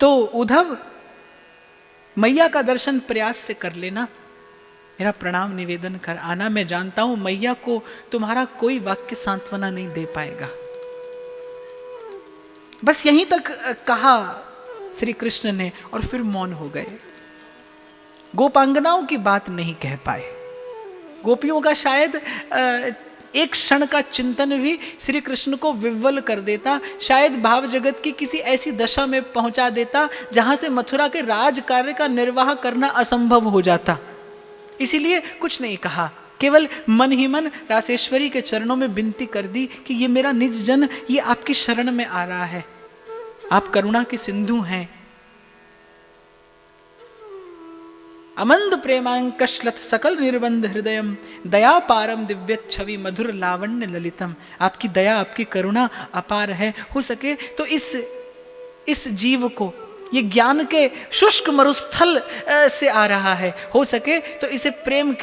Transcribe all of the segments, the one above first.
तो उद्धव मैया का दर्शन प्रयास से कर लेना, मेरा प्रणाम निवेदन कर आना। मैं जानता हूं मैया को तुम्हारा कोई वाक्य सांत्वना नहीं दे पाएगा। बस यहीं तक कहा श्री कृष्ण ने और फिर मौन हो गए। गोपांगनाओं की बात नहीं कह पाए। गोपियों का शायद एक क्षण का चिंतन भी श्री कृष्ण को विह्वल कर देता, शायद भाव जगत की किसी ऐसी दशा में पहुंचा देता जहां से मथुरा के राज कार्य का निर्वाह करना असंभव हो जाता। इसीलिए कुछ नहीं कहा, केवल मन ही मन रासेश्वरी के चरणों में विनती कर दी कि ये मेरा निज जन ये आपकी शरण में आ रहा है, आप करुणा की सिंधु हैं। अमंद प्रेमांकश्लथ सकल निर्बंध हृदयम दया पारम दिव्य छवि मधुर लावण्य ललितम। आपकी दया आपकी करुणा अपार है। हो सके तो इस जीव को, ये ज्ञान के शुष्क मरुस्थल से आ रहा है, हो सके तो इसे प्रेम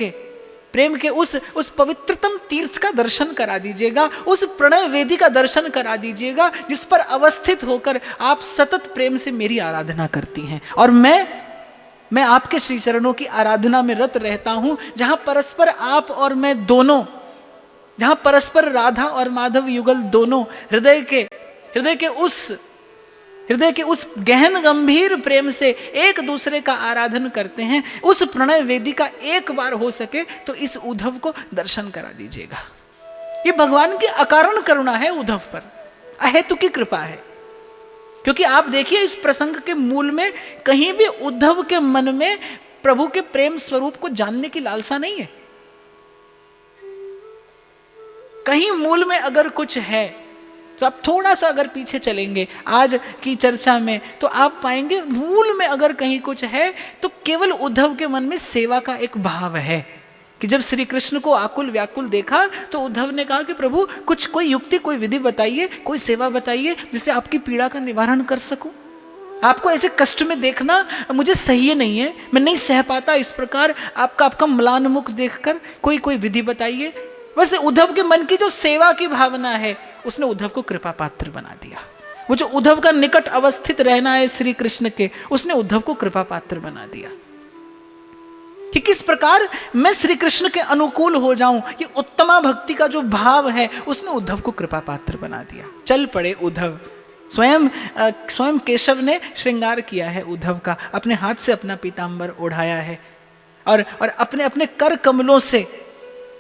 के उस पवित्रतम तीर्थ का दर्शन करा दीजिएगा, उस प्रणय वेदी का दर्शन करा दीजिएगा जिस पर अवस्थित होकर आप सतत प्रेम से मेरी आराधना करती हैं। और मैं आपके श्री चरणों की आराधना में रत रहता हूं, जहां परस्पर आप और मैं दोनों, जहां परस्पर राधा और माधव युगल दोनों हृदय के उस गहन गंभीर प्रेम से एक दूसरे का आराधन करते हैं। उस प्रणय वेदी का एक बार हो सके तो इस उद्धव को दर्शन करा दीजिएगा। ये भगवान की अकारण करुणा है उद्धव पर, अहेतु की कृपा है। क्योंकि आप देखिए इस प्रसंग के मूल में कहीं भी उद्धव के मन में प्रभु के प्रेम स्वरूप को जानने की लालसा नहीं है। कहीं मूल में अगर कुछ है तो आप थोड़ा सा अगर पीछे चलेंगे आज की चर्चा में तो आप पाएंगे मूल में अगर कहीं कुछ है तो केवल उद्धव के मन में सेवा का एक भाव है कि जब श्री कृष्ण को आकुल व्याकुल देखा तो उद्धव ने कहा कि प्रभु कुछ कोई युक्ति, कोई विधि बताइए, कोई सेवा बताइए जिससे आपकी पीड़ा का निवारण कर सकूं। आपको ऐसे कष्ट में देखना मुझे सही नहीं है, मैं नहीं सह पाता इस प्रकार आपका म्लान मुख देखकर, कोई विधि बताइए। वैसे उद्धव के मन की जो सेवा की भावना है उसने उद्धव को कृपा पात्र बना दिया। वो जो उद्धव का निकट अवस्थित रहना है श्री कृष्ण के, उसने उद्धव को कृपा पात्र बना दिया कि किस प्रकार मैं श्री कृष्ण के अनुकूल हो जाऊं। ये उत्तमा भक्ति का जो भाव है उसने उद्धव को कृपा पात्र बना दिया। चल पड़े उद्धव। स्वयं केशव ने श्रृंगार किया है उद्धव का, अपने हाथ से अपना पीतांबर ओढ़ाया है और अपने अपने कर कमलों से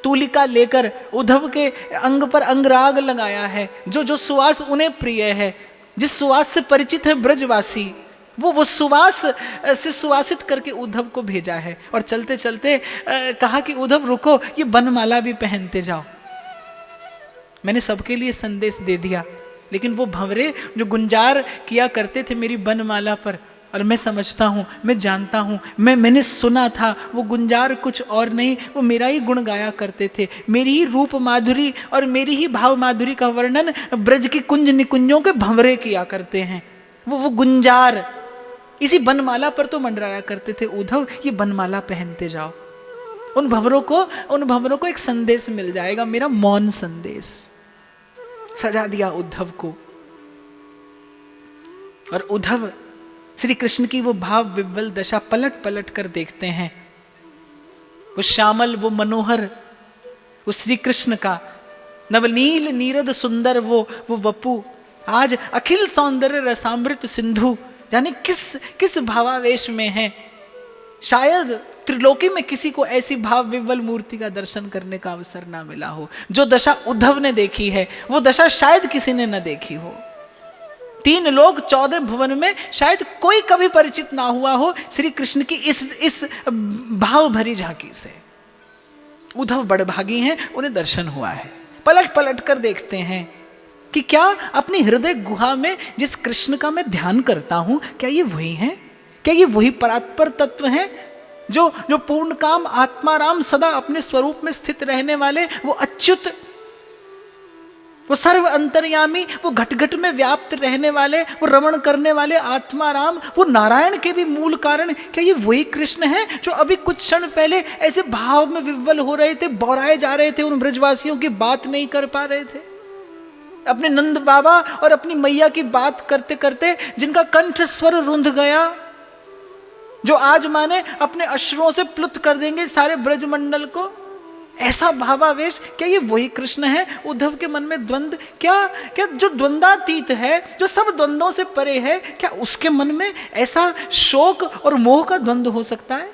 तूलिका लेकर उद्धव के अंग पर अंगराग लगाया है। जो सुवास उन्हें प्रिय है, जिस सुवास से परिचित है ब्रजवासी, वो सुवास से सुवासित करके उद्धव को भेजा है। और चलते चलते कहा कि उद्धव रुको, ये बनमाला भी पहनते जाओ। मैंने सबके लिए संदेश दे दिया, लेकिन वो भंवरे जो गुंजार किया करते थे मेरी बनमाला पर, और मैं समझता हूँ, मैं जानता हूँ, मैंने सुना था वो गुंजार कुछ और नहीं, वो मेरा ही गुण गाया करते थे। मेरी ही रूप माधुरी और मेरी ही भाव माधुरी का वर्णन ब्रज की कुंज निकुंजों के भंवरे किया करते हैं। वो गुंजार इसी बनमाला पर तो मंडराया करते थे। उद्धव ये बनमाला पहनते जाओ, उन भंवरों को एक संदेश मिल जाएगा, मेरा मौन संदेश। सजा दिया उद्धव को। और उद्धव श्री कृष्ण की वो भाव विव्वल दशा पलट पलट कर देखते हैं। वो श्यामल, वो मनोहर, वो श्री कृष्ण का नवनील नीरद सुंदर वो वपु आज अखिल सौंदर्य रसामृत सिंधु जाने किस भावावेश में है। शायद त्रिलोकी में किसी को ऐसी भाव विव्वल मूर्ति का दर्शन करने का अवसर ना मिला हो। जो दशा उद्धव ने देखी है वो दशा शायद किसी ने न देखी हो। 3 लोग 14 भुवन में शायद कोई कभी परिचित ना हुआ हो श्री कृष्ण की इस भाव भरी झांकी से। उद्धव बड़भागी हैं, उन्हें दर्शन हुआ है। पलट पलट कर देखते हैं कि क्या अपनी हृदय गुहा में जिस कृष्ण का मैं ध्यान करता हूं, क्या ये वही है? क्या ये वही परात्पर तत्व हैं जो पूर्ण काम आत्माराम सदा अपने स्वरूप में स्थित रहने वाले, वो अच्युत, वो सर्व अंतर्यामी, वो घट घट में व्याप्त रहने वाले, वो रमण करने वाले आत्माराम, वो नारायण के भी मूल कारण? क्या ये वही कृष्ण है जो अभी कुछ क्षण पहले ऐसे भाव में विव्वल हो रहे थे, बौराए जा रहे थे, उन ब्रजवासियों की बात नहीं कर पा रहे थे? अपने नंद बाबा और अपनी मैया की बात करते करते जिनका कंठ स्वर रुंध गया, जो आज माने अपने अश्रुओं से प्लुत कर देंगे सारे ब्रजमंडल को, ऐसा भावावेश, क्या ये वही कृष्ण है? उद्धव के मन में द्वंद, क्या जो द्वंद्वातीत है, जो सब द्वंद्वों से परे है, क्या उसके मन में ऐसा शोक और मोह का द्वंद हो सकता है?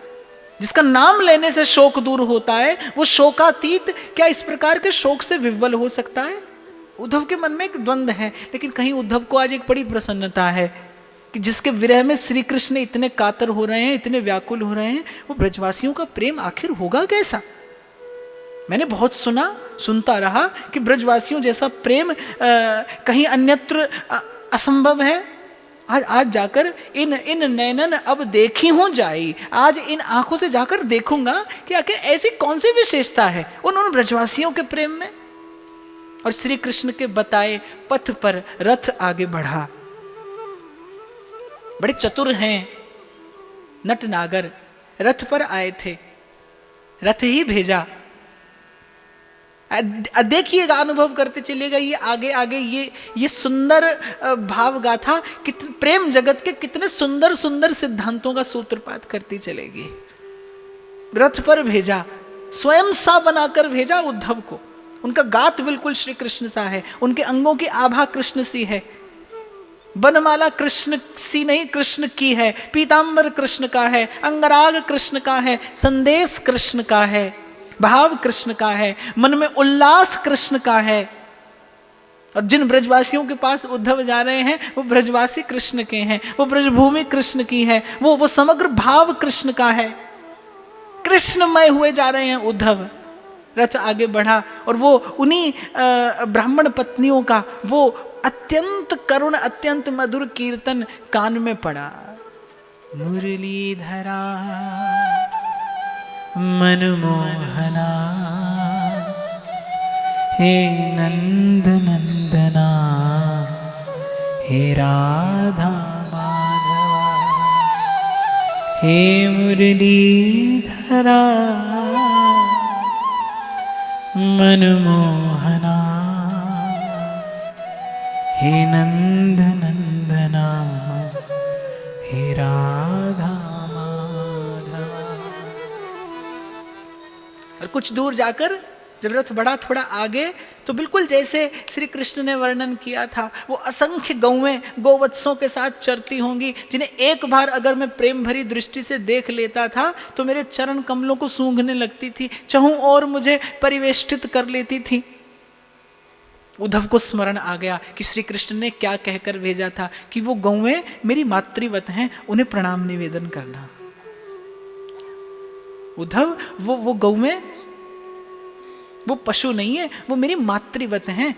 जिसका नाम लेने से शोक दूर होता है, वो शोकातीत क्या इस प्रकार के शोक से विह्वल हो सकता है? उद्धव के मन में एक द्वंद है, लेकिन कहीं उद्धव को आज एक बड़ी प्रसन्नता है कि जिसके विरह में श्री कृष्ण इतने कातर हो रहे हैं, इतने व्याकुल हो रहे हैं, वो ब्रजवासियों का प्रेम आखिर होगा कैसा? मैंने बहुत सुनता रहा कि ब्रजवासियों जैसा प्रेम कहीं अन्यत्र असंभव है। आज जाकर इन नैनन अब देखी हूं जाई, आज इन आंखों से जाकर देखूंगा कि आखिर ऐसी कौन सी विशेषता है उन ब्रजवासियों के प्रेम में। और श्री कृष्ण के बताए पथ पर रथ आगे बढ़ा। बड़े चतुर हैं नटनागर, रथ पर आए थे, रथ ही भेजा। देखिएगा, अनुभव करते चलिएगा, ये आगे आगे ये सुंदर भाव गाथा प्रेम जगत के कितने सुंदर सुंदर सिद्धांतों का सूत्रपात करती चलेगी। रथ पर भेजा, स्वयं सा बनाकर भेजा उद्धव को। उनका गात बिल्कुल श्री कृष्ण सा है, उनके अंगों की आभा कृष्ण सी है, बनमाला कृष्ण सी नहीं कृष्ण की है, पीतांबर कृष्ण का है, अंगराग कृष्ण का है, संदेश कृष्ण का है, भाव कृष्ण का है, मन में उल्लास कृष्ण का है। और जिन ब्रजवासियों के पास उद्धव जा रहे हैं वो ब्रजवासी कृष्ण के हैं, वो ब्रजभूमि कृष्ण की है, वो समग्र भाव कृष्ण का है, कृष्णमय हुए जा रहे हैं उद्धव। रथ आगे बढ़ा और वो उन्हीं ब्राह्मण पत्नियों का वो अत्यंत करुण अत्यंत मधुर कीर्तन कान में पड़ा। मुरलीधरा मनमोहना हे नंद नंदना हे राधा माधवा हे मुरलीधरा मनमोहना हे नंद नंदना हे राधा माधवा। और कुछ दूर जाकर जब रथ बढ़ा थोड़ा आगे तो बिल्कुल जैसे श्री कृष्ण ने वर्णन किया था, वो असंख्य गौएं गोवत्सों के साथ चरती होंगी, जिन्हें एक बार अगर मैं प्रेम भरी दृष्टि से देख लेता था तो मेरे चरण कमलों को सूंघने लगती थी, चहूं और मुझे परिवेष्टित कर लेती थी। उद्धव को स्मरण आ गया कि श्री कृष्ण ने क्या कहकर भेजा था कि वो गौएं मेरी मातृवत हैं, उन्हें प्रणाम निवेदन करना। उद्धव वो गौएं वो पशु नहीं है, वो मेरी मातृवत हैं।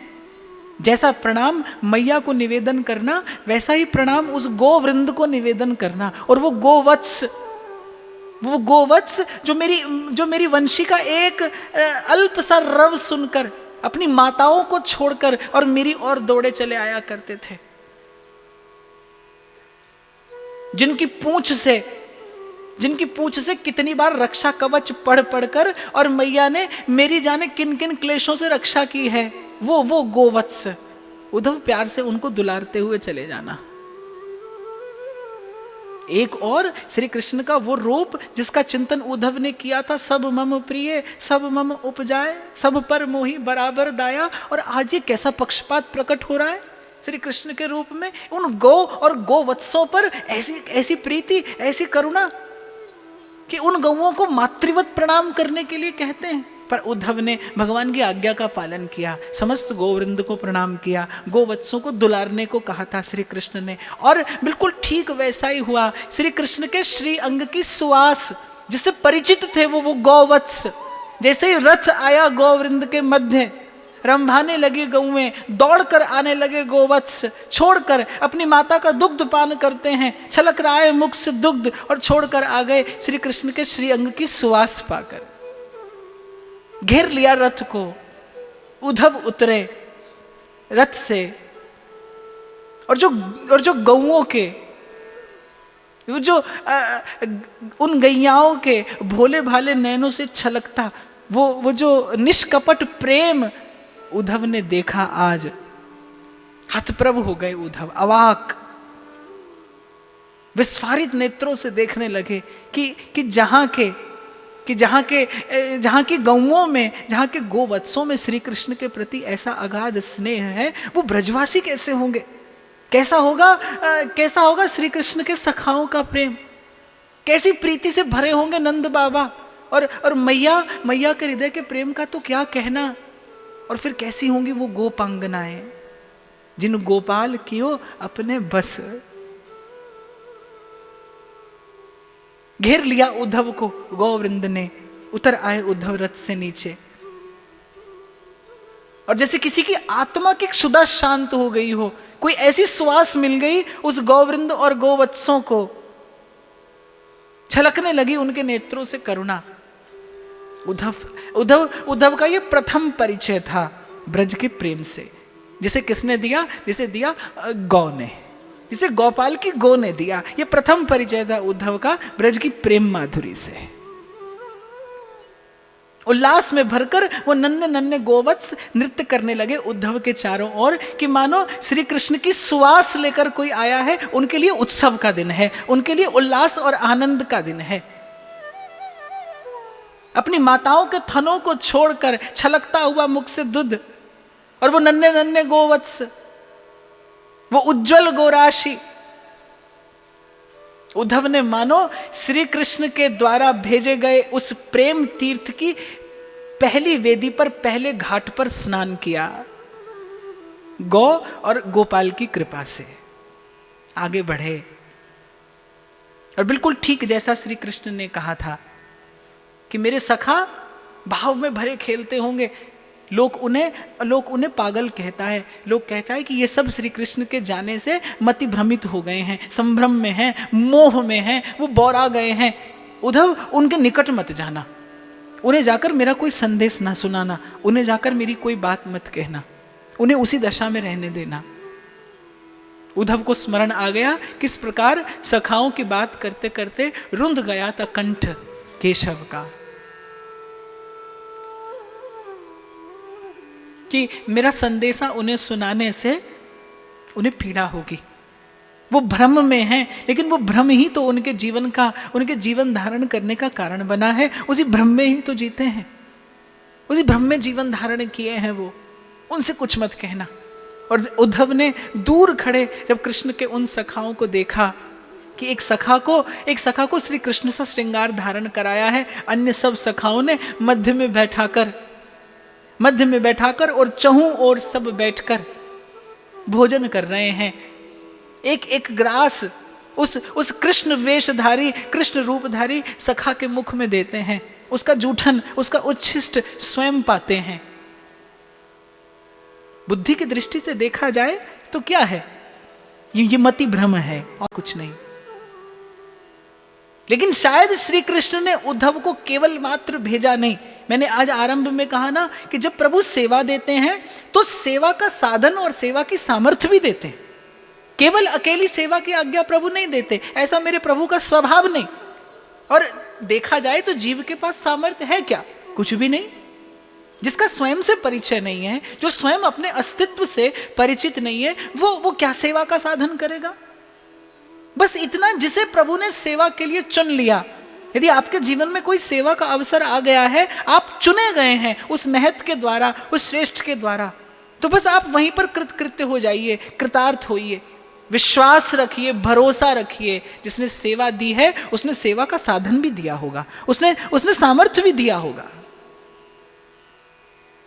जैसा प्रणाम मैया को निवेदन करना वैसा ही प्रणाम उस गोवृंद को निवेदन करना। और वो गोवत्स जो मेरी वंशी का एक अल्प सा रव सुनकर अपनी माताओं को छोड़कर और मेरी ओर दौड़े चले आया करते थे, जिनकी पूंछ से कितनी बार रक्षा कवच पढ़ पढ़कर और मैया ने मेरी जाने किन किन क्लेशों से रक्षा की है, वो गोवत्स। उद्धव प्यार से उनको दुलारते हुए चले जाना। एक और श्री कृष्ण का वो रूप जिसका चिंतन उद्धव ने किया था, सब मम प्रिय सब मम उपजाए सब पर मोही बराबर दाया। और आज ये कैसा पक्षपात प्रकट हो रहा है श्री कृष्ण के रूप में, उन गौ और गोवत्सों पर ऐसी प्रीति ऐसी करुणा कि उन गौओं को मातृवत प्रणाम करने के लिए कहते हैं। पर उद्धव ने भगवान की आज्ञा का पालन किया, समस्त गोवृंद को प्रणाम किया, गोवत्सों को दुलारने को कहा था श्री कृष्ण ने। और बिल्कुल ठीक वैसा ही हुआ। श्री कृष्ण के श्री अंग की सुवास जिससे परिचित थे वो गोवत्स, जैसे ही रथ आया गोवृंद के मध्य, रंभाने लगी गौएं, दौड़कर आने लगे गोवत्स, छोड़कर अपनी माता का दुग्ध पान करते हैं, छलक रहा है मुख से दुग्ध, और छोड़कर आ गए श्री कृष्ण के श्री अंग की सुवास पाकर। घेर लिया रथ को, उद्धव उतरे रथ से, और जो गौओं के जो उन गैयाओं के भोले भाले नैनों से छलकता वो जो निष्कपट प्रेम उद्धव ने देखा आज हतप्रभ हो गए उद्धव, अवाक, विस्फारित नेत्रों से देखने लगे कि जहां की गौओं में, जहां के गोवत्सों में श्री कृष्ण के प्रति ऐसा अगाध स्नेह है, वो ब्रजवासी कैसे होंगे? कैसा होगा श्री कृष्ण के सखाओं का प्रेम? कैसी प्रीति से भरे होंगे नंद बाबा, और मैया के हृदय के प्रेम का तो क्या कहना। और फिर कैसी होंगी वो गोपांगनाएं, जिन गोपाल कियो अपने बस। घेर लिया उद्धव को गोवृंद ने, उतर आए उद्धव रथ से नीचे, और जैसे किसी की आत्मा की क्षुधा शांत हो गई हो, कोई ऐसी सुवास मिल गई उस गोवृंद और गोवत्सों को, छलकने लगी उनके नेत्रों से करुणा। उद्धव का यह प्रथम परिचय था ब्रज के प्रेम से, जिसे किसने दिया? जिसे दिया गौ ने, जिसे गोपाल की गौ ने दिया। यह प्रथम परिचय था उद्धव का ब्रज की प्रेम माधुरी से। उल्लास में भरकर वो नन्हे नन्हे गोवत्स नृत्य करने लगे उद्धव के चारों ओर, कि मानो श्री कृष्ण की सुवास लेकर कोई आया है। उनके लिए उत्सव का दिन है, उनके लिए उल्लास और आनंद का दिन है। अपनी माताओं के थनों को छोड़कर छलकता हुआ मुख से दूध, और वो नन्हे नन्हे गोवत्स, वो उज्जवल गोराशि। उद्धव ने मानो श्री कृष्ण के द्वारा भेजे गए उस प्रेम तीर्थ की पहली वेदी पर, पहले घाट पर स्नान किया। गौ और गोपाल की कृपा से आगे बढ़े, और बिल्कुल ठीक जैसा श्री कृष्ण ने कहा था कि मेरे सखा भाव में भरे खेलते होंगे। लोग उन्हें पागल कहता है, लोग कहता है कि ये सब श्री कृष्ण के जाने से मति भ्रमित हो गए हैं, संभ्रम में हैं, मोह में हैं, वो बौरा गए हैं। उद्धव उनके निकट मत जाना, उन्हें जाकर मेरा कोई संदेश ना सुनाना, उन्हें जाकर मेरी कोई बात मत कहना, उन्हें उसी दशा में रहने देना। उद्धव को स्मरण आ गया किस प्रकार सखाओं की बात करते करते रुंध गया था कंठ केशव का, कि मेरा संदेशा उन्हें सुनाने से उन्हें पीड़ा होगी। वो भ्रम में हैं, लेकिन वो भ्रम ही तो उनके जीवन धारण करने का कारण बना है। उसी भ्रम में ही तो जीते हैं, उसी भ्रम में जीवन धारण किए हैं वो। उनसे कुछ मत कहना। और उद्धव ने दूर खड़े जब कृष्ण के उन सखाओं को देखा कि एक सखा को श्री कृष्ण सा श्रृंगार धारण कराया है, अन्य सब सखाओं ने मध्य में बैठाकर और चहुं ओर सब बैठकर भोजन कर रहे हैं। एक एक ग्रास उस कृष्ण वेशधारी, कृष्ण रूपधारी सखा के मुख में देते हैं। उसका जूठन, उसका उच्छिष्ट स्वयं पाते हैं। बुद्धि की दृष्टि से देखा जाए तो क्या है? ये मति भ्रम है और कुछ नहीं। लेकिन शायद श्री कृष्ण ने उद्धव को केवल मात्र भेजा नहीं। मैंने आज आरंभ में कहा ना कि जब प्रभु सेवा देते हैं तो सेवा का साधन और सेवा की सामर्थ्य भी देते हैं। केवल अकेली सेवा की आज्ञा प्रभु नहीं देते, ऐसा मेरे प्रभु का स्वभाव नहीं। और देखा जाए तो जीव के पास सामर्थ्य है क्या? कुछ भी नहीं। जिसका स्वयं से परिचय नहीं है, जो स्वयं अपने अस्तित्व से परिचित नहीं है, वो क्या सेवा का साधन करेगा? बस इतना, जिसे प्रभु ने सेवा के लिए चुन लिया। यदि आपके जीवन में कोई सेवा का अवसर आ गया है, आप चुने गए हैं उस महत के द्वारा, उस श्रेष्ठ के द्वारा, तो बस आप वहीं पर कृतकृत्य हो जाइए, कृतार्थ होइए। विश्वास रखिए, भरोसा रखिए, जिसने सेवा दी है उसने सेवा का साधन भी दिया होगा, उसने सामर्थ्य भी दिया होगा।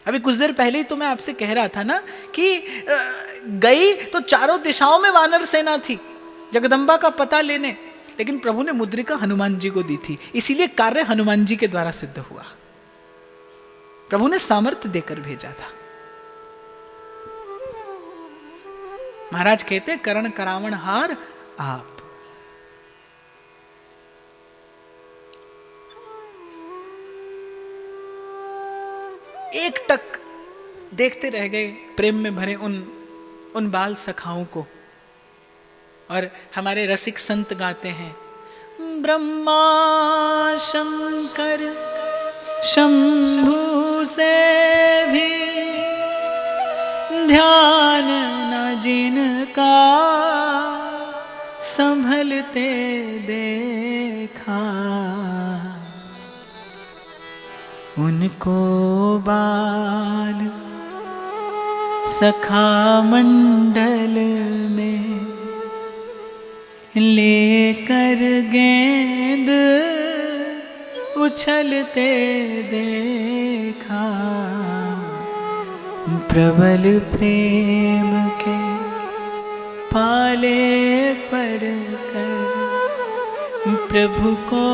अभी कुछ देर पहले ही तो मैं आपसे कह रहा था ना कि गई तो चारों दिशाओं में वानर सेना थी जगदम्बा का पता लेने, लेकिन प्रभु ने मुद्रिका हनुमान जी को दी थी, इसीलिए कार्य हनुमान जी के द्वारा सिद्ध हुआ। प्रभु ने सामर्थ्य देकर भेजा था। महाराज कहते करण करावण हार आप। एक टक देखते रह गए प्रेम में भरे उन बाल सखाओं को। और हमारे रसिक संत गाते हैं, ब्रह्मा शंकर शंभु से भी ध्यान न जिनका संभलते देखा, उनको बाल सखा मंडल में लेकर गेंद उछलते देखा। प्रबल प्रेम के पाले पड़कर प्रभु को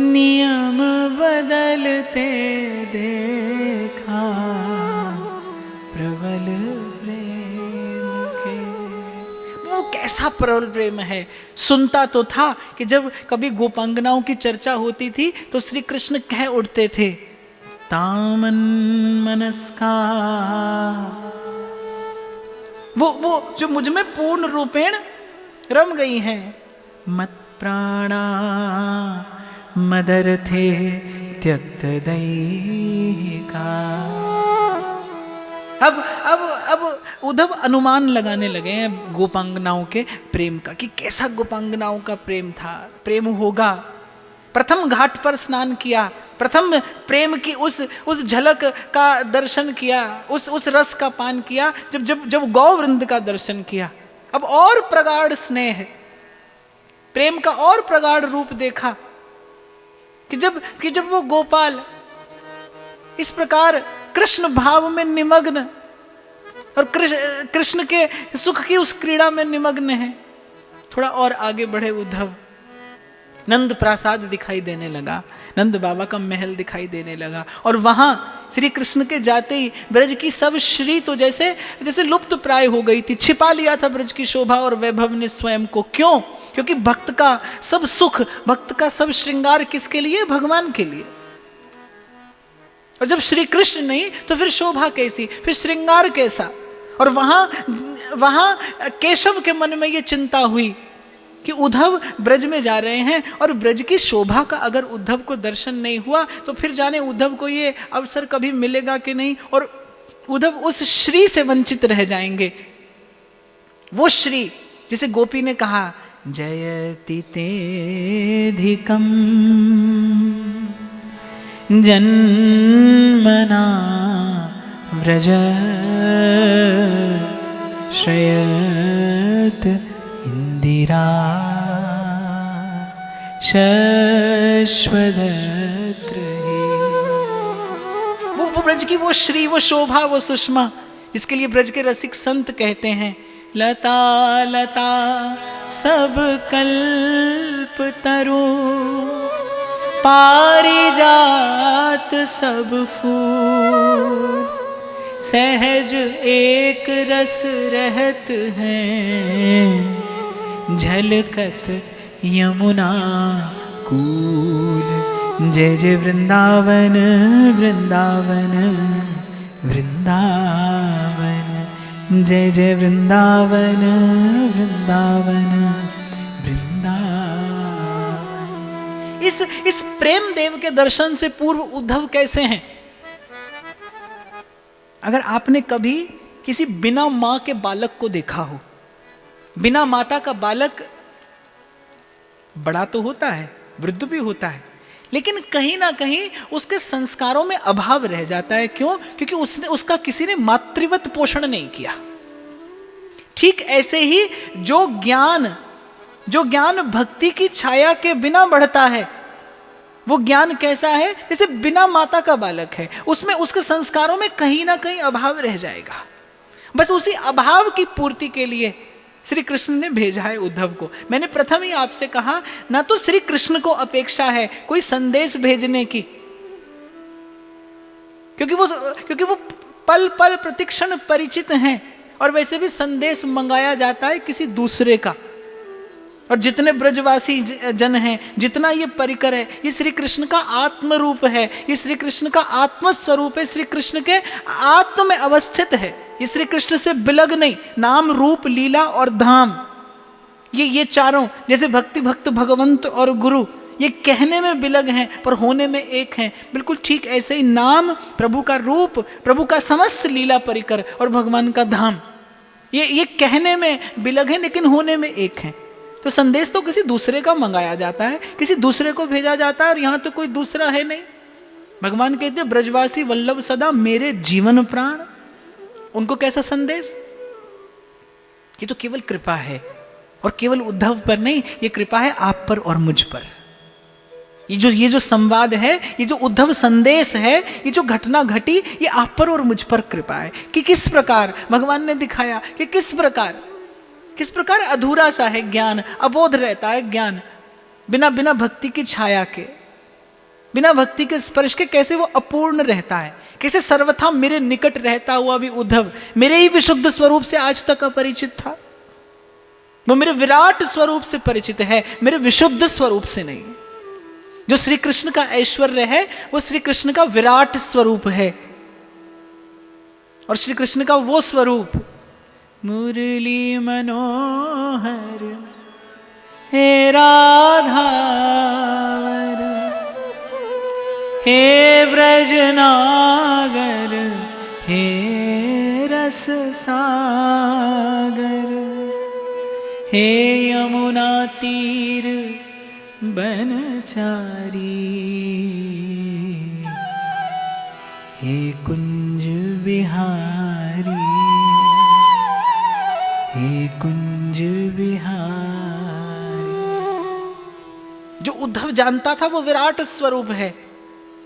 नियम बदलते देखा। प्रबल प्रेम के, वो कैसा प्रबल प्रेम है। सुनता तो था कि जब कभी गोपांगनाओं की चर्चा होती थी तो श्री कृष्ण कह उठते थे, तामन मनस्का, वो जो मुझ में पूर्ण रूपेण रम गई हैं। मत प्राणा मदरथे त्यक्त दैहिका। अब उद्धव अनुमान लगाने लगे हैं गोपांगनाओं के प्रेम का, कि कैसा गोपांगनाओं का प्रेम था, प्रेम होगा। प्रथम घाट पर स्नान किया, प्रथम प्रेम की उस झलक का दर्शन किया, उस रस का पान किया जब गौवृंद का दर्शन किया। अब और प्रगाढ़ स्नेह, प्रेम का और प्रगाढ़ रूप देखा कि जब वो गोपाल इस प्रकार कृष्ण भाव में निमग्न और कृष्ण के सुख की उस क्रीड़ा में निमग्न है। थोड़ा और आगे बढ़े उद्धव, नंद प्रासाद दिखाई देने लगा, नंद बाबा का महल दिखाई देने लगा, और वहां श्री कृष्ण के जाते ही ब्रज की सब श्री तो जैसे लुप्त प्राय हो गई थी। छिपा लिया था ब्रज की शोभा और वैभव ने स्वयं को। क्यों? क्योंकि भक्त का सब सुख, भक्त का सब श्रृंगार किसके लिए? भगवान के लिए। और जब श्री कृष्ण नहीं तो फिर शोभा कैसी, फिर श्रृंगार कैसा? और वहां केशव के मन में ये चिंता हुई कि उद्धव ब्रज में जा रहे हैं और ब्रज की शोभा का अगर उद्धव को दर्शन नहीं हुआ तो फिर जाने उद्धव को ये अवसर कभी मिलेगा कि नहीं, और उद्धव उस श्री से वंचित रह जाएंगे। वो श्री जिसे गोपी ने कहा, जयति तेधिकम जन्मना व्रज श्रयत इंदिरा शश्वदत्र। वो ब्रज की वो श्री, वो शोभा, वो सुषमा जिसके लिए ब्रज के रसिक संत कहते हैं, लता लता सब कल्प तरु पारिजात सब फूल सहज एक रस रहत हैं झलकत यमुना कूल। जय जय वृंदावन वृंदावन वृंदावन, जय जय वृंदावन वृंदावन वृंदावन। इस प्रेम देव के दर्शन से पूर्व उद्धव कैसे हैं? अगर आपने कभी किसी बिना मां के बालक को देखा हो, बिना माता का बालक बड़ा तो होता है, वृद्ध भी होता है, लेकिन कहीं ना कहीं उसके संस्कारों में अभाव रह जाता है। क्यों? क्योंकि उसका किसी ने मातृवत पोषण नहीं किया। ठीक ऐसे ही जो ज्ञान भक्ति की छाया के बिना बढ़ता है, वो ज्ञान कैसा है? जैसे बिना माता का बालक है, उसमें उसके संस्कारों में कहीं ना कहीं अभाव रह जाएगा। बस उसी अभाव की पूर्ति के लिए श्री कृष्ण ने भेजा है उद्धव को। मैंने प्रथम ही आपसे कहा, ना तो श्री कृष्ण को अपेक्षा है कोई संदेश भेजने की, क्योंकि वो पल पल प्रतिक्षण परिचित हैं, और वैसे भी संदेश मंगाया जाता है किसी दूसरे का। और जितने ब्रजवासी जन हैं, जितना ये परिकर है, ये श्री कृष्ण का आत्म रूप है, ये श्री कृष्ण का आत्म स्वरूप है, श्री कृष्ण के आत्म में अवस्थित है। ये श्री कृष्ण से बिलग नहीं, नाम रूप लीला और धाम, ये चारों, जैसे भक्ति भक्त भगवंत और गुरु, ये कहने में बिलग हैं पर होने में एक हैं। बिल्कुल ठीक ऐसे ही नाम प्रभु का रूप, प्रभु का समस्त लीला परिकर और भगवान का धाम, ये कहने में बिलग है लेकिन होने में एक है। तो संदेश तो किसी दूसरे का मंगाया जाता है, किसी दूसरे को भेजा जाता है, और यहां तो कोई दूसरा है नहीं। भगवान कहते हैं ब्रजवासी वल्लभ सदा मेरे जीवन प्राण। उनको कैसा संदेश? ये तो केवल कृपा है, और केवल उद्धव पर नहीं, ये कृपा है आप पर और मुझ पर। ये जो संवाद है, ये जो उद्धव संदेश है, ये जो घटना घटी, ये आप पर और मुझ पर कृपा है। कि किस प्रकार भगवान ने दिखाया कि किस प्रकार अधूरा सा है ज्ञान, अबोध रहता है ज्ञान, बिना भक्ति की छाया के, बिना भक्ति के स्पर्श के कैसे वो अपूर्ण रहता है, कैसे सर्वथा मेरे निकट रहता हुआ भी उद्धव मेरे ही विशुद्ध स्वरूप से आज तक अपरिचित था। वो मेरे विराट स्वरूप से परिचित है, मेरे विशुद्ध स्वरूप से नहीं। जो श्री कृष्ण का ऐश्वर्य है वो श्री कृष्ण का विराट स्वरूप है, और श्री कृष्ण का वो स्वरूप मुरली मनोहर हे राधावर हे ब्रजनागर हे रस सागर हे यमुना तीर बनचारी हे कुंज बिहारी हे कुंज बिहारी। जो उद्धव जानता था वो विराट स्वरूप है,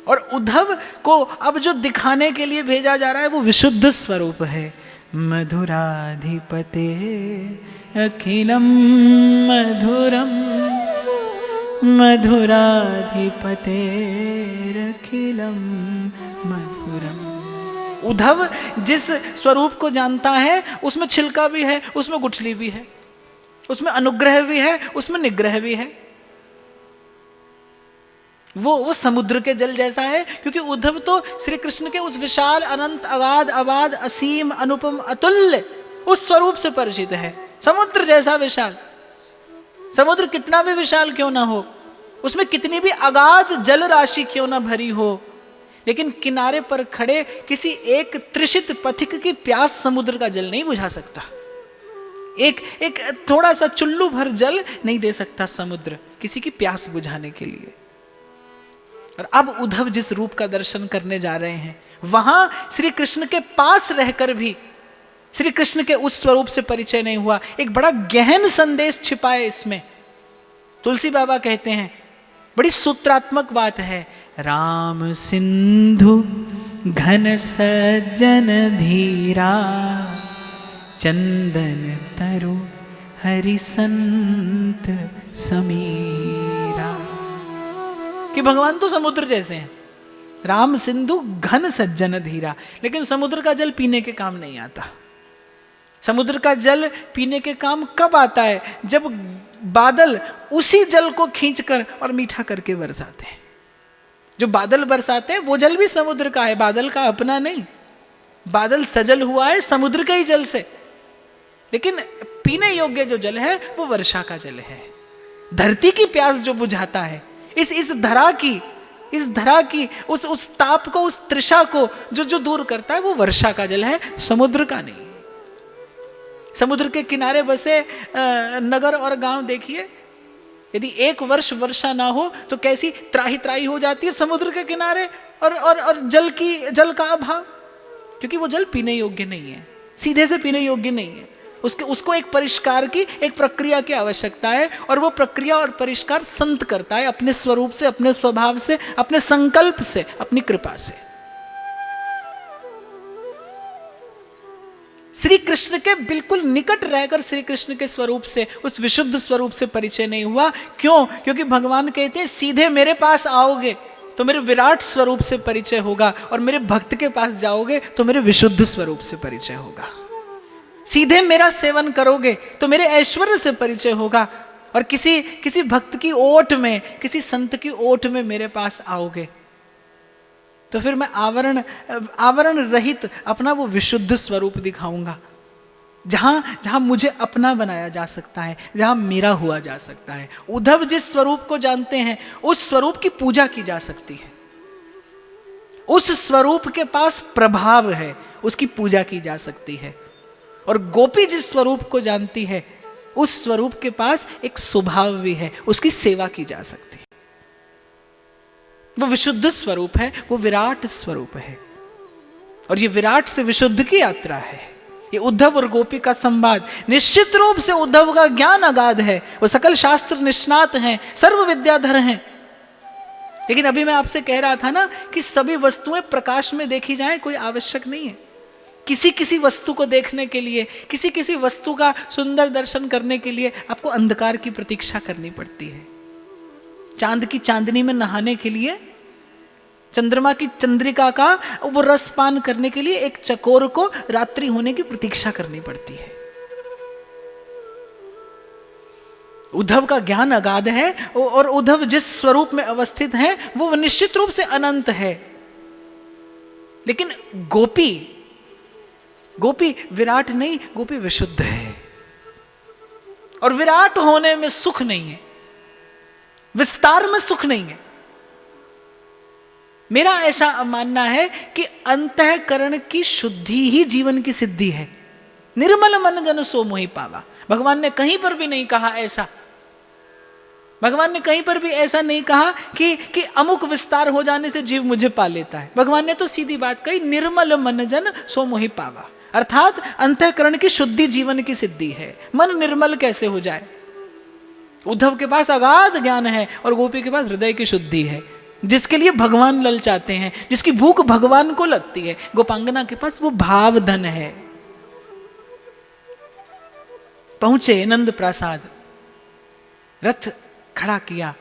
और उद्धव को अब जो दिखाने के लिए भेजा जा रहा है वो विशुद्ध स्वरूप है। मधुराधिपते अखिलम मधुरम मधुराधिपते अखिलम मधुरम। उद्धव जिस स्वरूप को जानता है उसमें छिलका भी है, उसमें गुठली भी है, उसमें अनुग्रह भी है, उसमें निग्रह भी है। वो समुद्र के जल जैसा है, क्योंकि उद्धव तो श्री कृष्ण के उस विशाल अनंत अगाध अबाध असीम अनुपम अतुल्य उस स्वरूप से परिचित है। समुद्र जैसा विशाल, समुद्र कितना भी विशाल क्यों ना हो, उसमें कितनी भी अगाध जल राशि क्यों ना भरी हो, लेकिन किनारे पर खड़े किसी एक तृषित पथिक की प्यास समुद्र का जल नहीं बुझा सकता। एक थोड़ा सा चुल्लू भर जल नहीं दे सकता समुद्र किसी की प्यास बुझाने के लिए। और अब उद्धव जिस रूप का दर्शन करने जा रहे हैं, वहां श्री कृष्ण के पास रहकर भी श्री कृष्ण के उस स्वरूप से परिचय नहीं हुआ। एक बड़ा गहन संदेश छिपा है इसमें। तुलसी बाबा कहते हैं, बड़ी सूत्रात्मक बात है, राम सिंधु घन सज्जन धीरा चंदन तरु हरि संत समीरा। कि भगवान तो समुद्र जैसे हैं, राम सिंधु घन सज्जन धीरा, लेकिन समुद्र का जल पीने के काम नहीं आता। समुद्र का जल पीने के काम कब आता है? जब बादल उसी जल को खींचकर और मीठा करके बरसाते हैं। जो बादल बरसाते हैं वो जल भी समुद्र का है, बादल का अपना नहीं। बादल सजल हुआ है समुद्र के ही जल से, लेकिन पीने योग्य जो जल है वो वर्षा का जल है। धरती की प्यास जो बुझाता है, इस धरा की उस ताप को, उस तृषा को जो दूर करता है, वो वर्षा का जल है, समुद्र का नहीं। समुद्र के किनारे बसे नगर और गांव देखिए, यदि एक वर्ष वर्षा ना हो तो कैसी त्राही त्राही हो जाती है समुद्र के किनारे, और जल का अभाव, क्योंकि वो जल पीने योग्य नहीं है, सीधे से पीने योग्य नहीं है। उसको एक परिष्कार की, एक प्रक्रिया की आवश्यकता है, और वो प्रक्रिया और परिष्कार संत करता है अपने स्वरूप से, अपने स्वभाव से, अपने संकल्प से, अपनी कृपा से। श्री कृष्ण के बिल्कुल निकट रहकर श्री कृष्ण के स्वरूप से, उस विशुद्ध स्वरूप से परिचय नहीं हुआ। क्यों? क्योंकि भगवान कहते हैं सीधे मेरे पास आओगे तो मेरे विराट स्वरूप से परिचय होगा, और मेरे भक्त के पास जाओगे तो मेरे विशुद्ध स्वरूप से परिचय होगा। सीधे मेरा सेवन करोगे तो मेरे ऐश्वर्य से परिचय होगा, और किसी भक्त की ओट में, किसी संत की ओट में मेरे पास आओगे तो फिर मैं आवरण रहित अपना वो विशुद्ध स्वरूप दिखाऊंगा, जहां मुझे अपना बनाया जा सकता है, जहां मेरा हुआ जा सकता है। उद्धव जिस स्वरूप को जानते हैं उस स्वरूप की पूजा की जा सकती है, उस स्वरूप के पास प्रभाव है, उसकी पूजा की जा सकती है। और गोपी जिस स्वरूप को जानती है उस स्वरूप के पास एक स्वभाव भी है, उसकी सेवा की जा सकती है। वो विशुद्ध स्वरूप है, वो विराट स्वरूप है, और ये विराट से विशुद्ध की यात्रा है। ये उद्धव और गोपी का संवाद। निश्चित रूप से उद्धव का ज्ञान अगाध है, वो सकल शास्त्र निष्णात हैं, सर्व विद्याधर हैं। लेकिन अभी मैं आपसे कह रहा था ना कि सभी वस्तुएं प्रकाश में देखी जाएं कोई आवश्यक नहीं है। किसी किसी वस्तु को देखने के लिए, किसी किसी वस्तु का सुंदर दर्शन करने के लिए आपको अंधकार की प्रतीक्षा करनी पड़ती है। चांद की चांदनी में नहाने के लिए, चंद्रमा की चंद्रिका का वो रस पान करने के लिए एक चकोर को रात्रि होने की प्रतीक्षा करनी पड़ती है। उद्धव का ज्ञान अगाध है और उद्धव जिस स्वरूप में अवस्थित है वो निश्चित रूप से अनंत है। लेकिन गोपी विराट नहीं, गोपी विशुद्ध है। और विराट होने में सुख नहीं है, विस्तार में सुख नहीं है। मेरा ऐसा मानना है कि अंतःकरण की शुद्धि ही जीवन की सिद्धि है। निर्मल मन जन सो मोहि पावा। भगवान ने कहीं पर भी नहीं कहा ऐसा। भगवान ने कहीं पर भी ऐसा नहीं कहा कि अमुक विस्तार हो जाने से जीव मुझे पा लेता है। भगवान ने तो सीधी बात कही, निर्मल मन जन सो मोहि पावा, अर्थात अंतःकरण की शुद्धि जीवन की सिद्धि है। मन निर्मल कैसे हो जाए? उद्धव के पास अगाध ज्ञान है और गोपी के पास हृदय की शुद्धि है, जिसके लिए भगवान ललचाते हैं, जिसकी भूख भगवान को लगती है। गोपांगना के पास वो भाव धन है। पहुंचे नंद प्रासाद, रथ खड़ा किया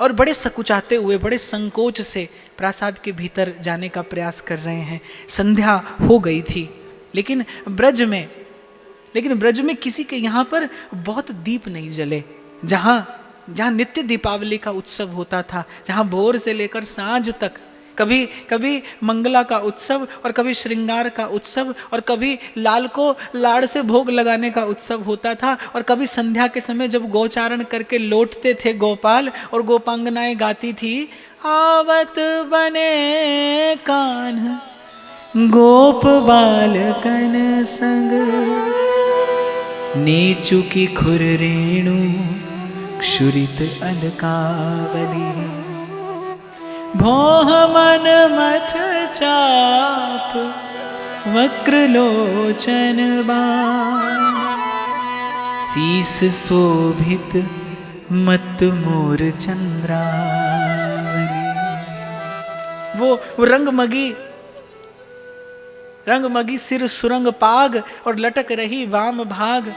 और बड़े सकुचाते हुए, बड़े संकोच से प्रासाद के भीतर जाने का प्रयास कर रहे हैं। संध्या हो गई थी, लेकिन ब्रज में किसी के यहाँ पर बहुत दीप नहीं जले। जहाँ नित्य दीपावली का उत्सव होता था, जहाँ भोर से लेकर सांझ तक कभी मंगला का उत्सव और कभी श्रृंगार का उत्सव और कभी लाल को लाड़ से भोग लगाने का उत्सव होता था, और कभी संध्या के समय जब गौचारण करके लौटते थे गोपाल और गोपांगनाएं गाती थी, आवत बने कान्ह गोप बालकन संग, नीचु की खुर रेणु क्षुरित अलकावली, भोह मन मथ चाप वक्र लोचन बाण, शीस शोभित मत मोर चंद्रावली। वो रंगमगी सिर सुरंग पाग और लटक रही वाम भाग।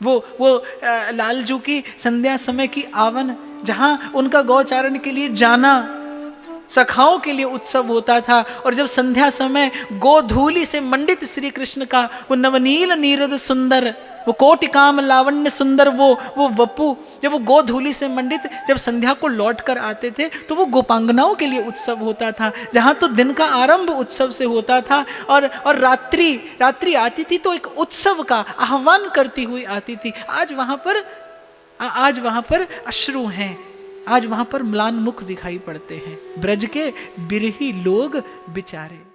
वो लालजू की संध्या समय की आवन, जहां उनका गौचारण के लिए जाना सखाओं के लिए उत्सव होता था, और जब संध्या समय गोधूली से मंडित श्री कृष्ण का वो नवनील नीरद सुंदर, वो कोटि काम लावण्य सुंदर वो वपु, जब वो गोधूली से मंडित जब संध्या को लौट कर आते थे तो वो गोपांगनाओं के लिए उत्सव होता था, जहाँ तो दिन का आरंभ उत्सव से होता था और रात्रि आती थी तो एक उत्सव का आह्वान करती हुई आती थी। आज वहाँ पर अश्रु हैं, आज वहाँ पर म्लान मुख दिखाई पड़ते हैं। ब्रज के बिरही लोग बेचारे।